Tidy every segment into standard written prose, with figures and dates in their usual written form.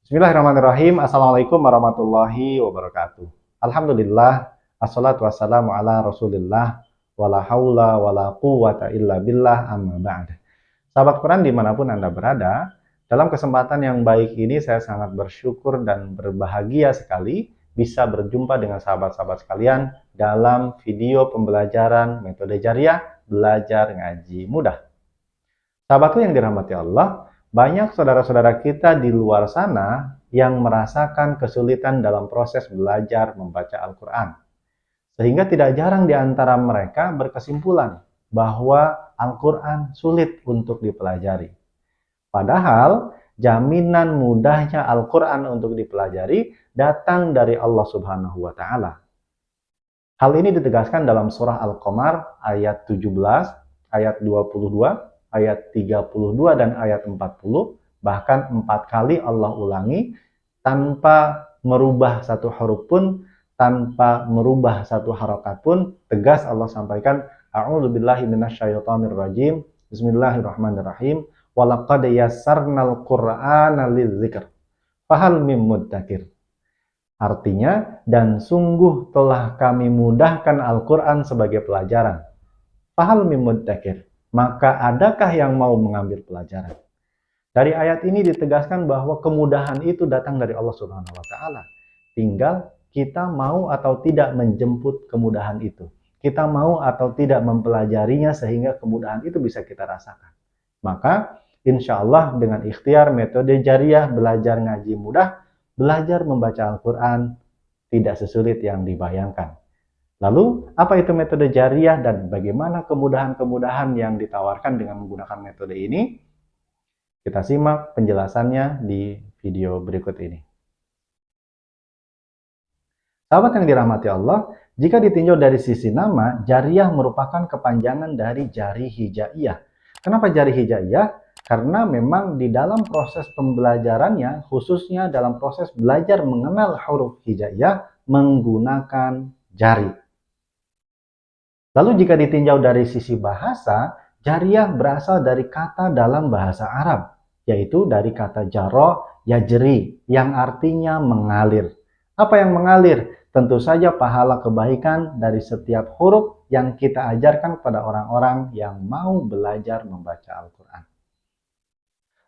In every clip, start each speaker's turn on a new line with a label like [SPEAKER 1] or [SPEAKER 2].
[SPEAKER 1] Bismillahirrahmanirrahim. Assalamualaikum warahmatullahi wabarakatuh. Alhamdulillah, assalatu wassalamu ala rasulillah, wala haula wala quwata illa billah, amma ba'd. Sahabat Quran dimanapun Anda berada, dalam kesempatan yang baik ini saya sangat bersyukur dan berbahagia sekali bisa berjumpa dengan sahabat-sahabat sekalian dalam video pembelajaran metode Jariah belajar ngaji mudah. Sahabatku yang dirahmati Allah, banyak saudara-saudara kita di luar sana yang merasakan kesulitan dalam proses belajar membaca Al-Quran. Sehingga tidak jarang di antara mereka berkesimpulan bahwa Al-Quran sulit untuk dipelajari. Padahal jaminan mudahnya Al-Quran untuk dipelajari datang dari Allah Subhanahu wa Ta'ala. Hal ini ditegaskan dalam surah Al-Qamar ayat 17, ayat 22, ayat 32 dan ayat 40, bahkan 4 kali Allah ulangi tanpa merubah satu huruf pun, tanpa merubah satu harokat pun, tegas Allah sampaikan, A'udzubillahi minasyaitonirrajim, Bismillahirrahmanirrahim, walaqad yassarnal Qur'ana lidzikr, fahal mim muddakir. Artinya, dan sungguh telah kami mudahkan Al-Quran sebagai pelajaran. Fahal mim muddakir, maka adakah yang mau mengambil pelajaran? Dari ayat ini ditegaskan bahwa kemudahan itu datang dari Allah Subhanahu wa Ta'ala. Tinggal kita mau atau tidak menjemput kemudahan itu. Kita mau atau tidak mempelajarinya sehingga kemudahan itu bisa kita rasakan. Maka insya Allah dengan ikhtiar metode Jariah belajar ngaji mudah, belajar membaca Al-Quran tidak sesulit yang dibayangkan. Lalu, apa itu metode Jariah dan bagaimana kemudahan-kemudahan yang ditawarkan dengan menggunakan metode ini? Kita simak penjelasannya di video berikut ini. Sahabat yang dirahmati Allah, jika ditinjau dari sisi nama, Jariah merupakan kepanjangan dari jari hijaiyah. Kenapa jari hijaiyah? Karena memang di dalam proses pembelajarannya, khususnya dalam proses belajar mengenal huruf hijaiyah, menggunakan jari. Lalu jika ditinjau dari sisi bahasa, Jariah berasal dari kata dalam bahasa Arab, yaitu dari kata jaro, yajri, yang artinya mengalir. Apa yang mengalir? Tentu saja pahala kebaikan dari setiap huruf yang kita ajarkan kepada orang-orang yang mau belajar membaca Al-Quran.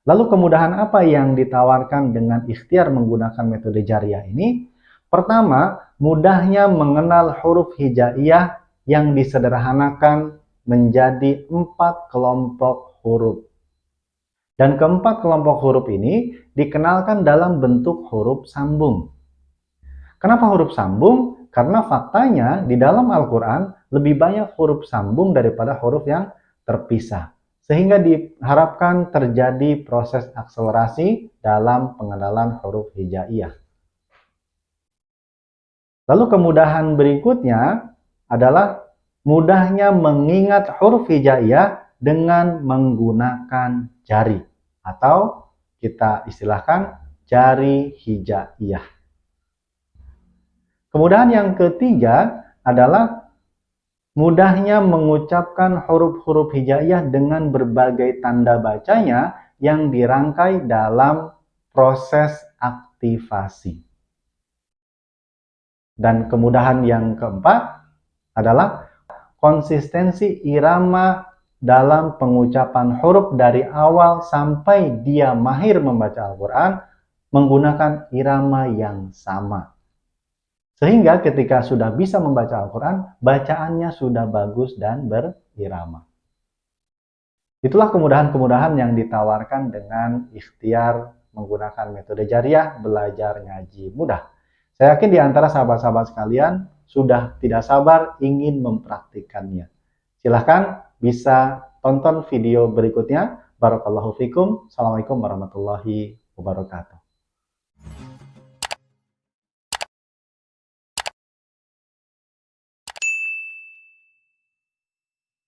[SPEAKER 1] Lalu kemudahan apa yang ditawarkan dengan ikhtiar menggunakan metode Jariah ini? Pertama, mudahnya mengenal huruf hijaiyah yang disederhanakan menjadi 4 kelompok huruf. Dan keempat kelompok huruf ini dikenalkan dalam bentuk huruf sambung. Kenapa huruf sambung? Karena faktanya di dalam Al-Quran lebih banyak huruf sambung daripada huruf yang terpisah. Sehingga diharapkan terjadi proses akselerasi dalam pengenalan huruf hijaiyah. Lalu kemudahan berikutnya adalah mudahnya mengingat huruf hijaiyah dengan menggunakan jari, atau kita istilahkan jari hijaiyah. Kemudahan yang ketiga adalah mudahnya mengucapkan huruf-huruf hijaiyah dengan berbagai tanda bacanya yang dirangkai dalam proses aktivasi. Dan kemudahan yang keempat adalah konsistensi irama dalam pengucapan huruf dari awal sampai dia mahir membaca Al-Quran menggunakan irama yang sama. Sehingga ketika sudah bisa membaca Al-Quran, bacaannya sudah bagus dan berirama. Itulah kemudahan-kemudahan yang ditawarkan dengan ikhtiar menggunakan metode Jariah belajar ngaji mudah. Saya yakin di antara sahabat-sahabat sekalian sudah tidak sabar ingin mempraktikkannya. Silahkan bisa tonton video berikutnya. Barakallahu fikum. Assalamualaikum warahmatullahi wabarakatuh.